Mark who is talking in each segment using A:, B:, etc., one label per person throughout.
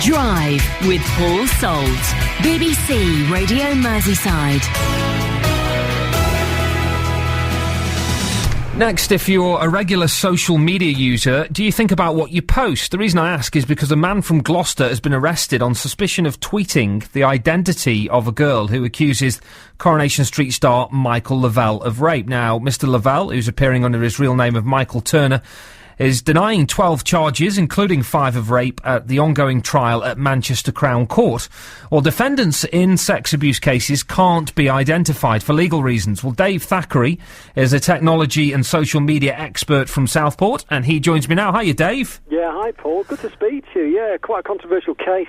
A: Drive with Paul Salt. BBC Radio Merseyside.
B: Next, if you're a regular social media user, do you think about what you post? The reason I ask is because a man from Gloucester has been arrested on suspicion of tweeting the identity of a girl who accuses Coronation Street star Michael Lavelle of rape. Now, Mr. Lavelle, who's appearing under his real name of Michael Turner, is denying 12 charges, including 5 of rape, at the ongoing trial at Manchester Crown Court. Well, defendants in sex abuse cases can't be identified for legal reasons. Well, Dave Thackeray is a technology and social media expert from Southport, and he joins me now. Hiya, Dave.
C: Yeah, hi, Paul. Good to speak to you. Yeah, quite a controversial case.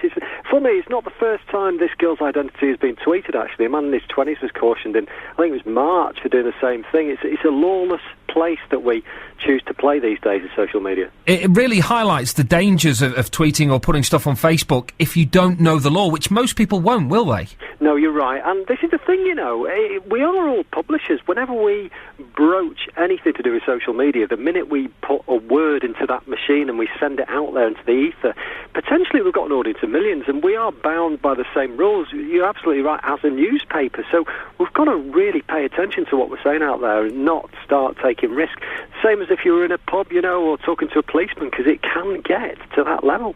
C: For me, it's not the first time this girl's identity has been tweeted, actually. A man in his 20s was cautioned in, I think it was March, for doing the same thing. It's a lawless place that we choose to play these days in social media. It
B: really highlights the dangers of tweeting or putting stuff on Facebook if you don't know the law, which most people won't, will they?
C: No, you're right. And this is the thing, you know, we are all publishers. Whenever we broach anything to do with social media, the minute we put a word into that machine and we send it out there into the ether, potentially we've got an audience of millions, and we are bound by the same rules. You're absolutely right, as a newspaper. So we've got to really pay attention to what we're saying out there and not start taking risk. Same as if you were in a pub, you know, or talking to a policeman, because it can get to that level.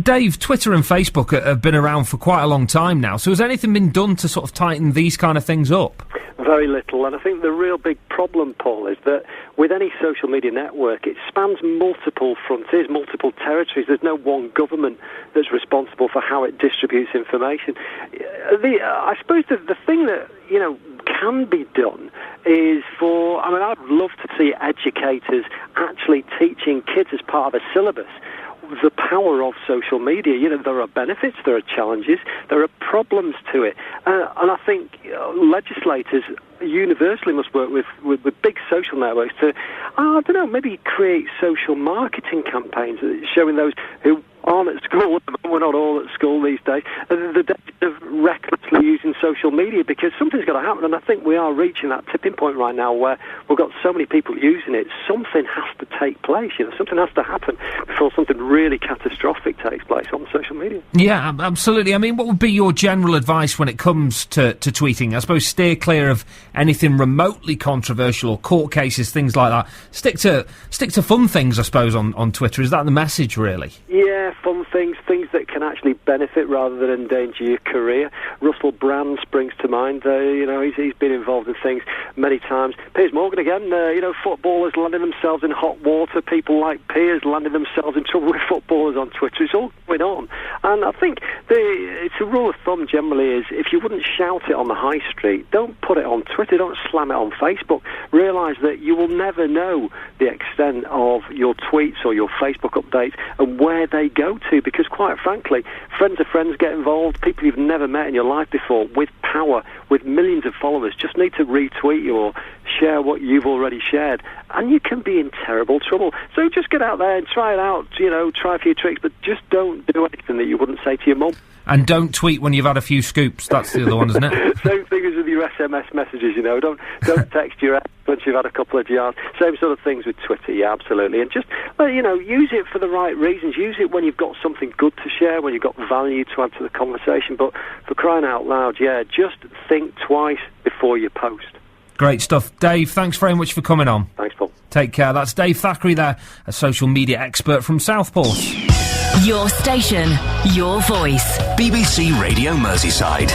B: Dave, Twitter and Facebook have been around for quite a long time now, so has anything been done to sort of tighten these kind of things up?
C: Very little, and I think the real big problem, Paul, is that with any social media network, it spans multiple frontiers, multiple territories. There's no one government that's responsible for how it distributes information. I suppose the thing that, you know, can be done is I'd love to see educators actually teaching kids as part of a syllabus the power of social media. You know, there are benefits, there are challenges, there are problems to it. And I think legislators universally must work with big social networks to, maybe create social marketing campaigns showing those who aren't at school. We're not all at school these days. The days of recklessly using social media, because something's got to happen, and I think we are reaching that tipping point right now where we've got so many people using it. Something has to take place. You know, something has to happen before something really catastrophic takes place on social media.
B: Yeah, absolutely. I mean, what would be your general advice when it comes to tweeting? I suppose steer clear of anything remotely controversial or court cases, things like that. Stick to fun things, I suppose, on Twitter. Is that the message, really?
C: Yeah, fun things that can actually benefit rather than endanger your career. Russell Brand springs to mind. He's been involved in things many times. Piers Morgan again. Footballers landing themselves in hot water. People like Piers landing themselves in trouble with footballers on Twitter. It's all going on. And I think it's a rule of thumb generally is if you wouldn't shout it on the high street, don't put it on Twitter, don't slam it on Facebook. Realise that you will never know the extent of your tweets or your Facebook updates and where they go to, because quite frankly, friends of friends get involved, people you've never met in your life before, with power, with millions of followers, just need to retweet you or share what you've already shared, and you can be in terrible trouble. So just get out there and try it out, try a few tricks, but just don't do anything that you wouldn't say to your mum.
B: And don't tweet when you've had a few scoops. That's the other one, isn't it?
C: Same thing as with your SMS messages, Don't text your ex once you've had a couple of jars. Same sort of things with Twitter, yeah, absolutely. And just, use it for the right reasons. Use it when you've got something good to share, when you've got value to add to the conversation. But for crying out loud, yeah, just think twice before you post.
B: Great stuff. Dave, thanks very much for coming on.
C: Thanks, Paul.
B: Take care. That's Dave Thackeray there, a social media expert from Southport.
A: Your station, your voice.
D: BBC Radio Merseyside.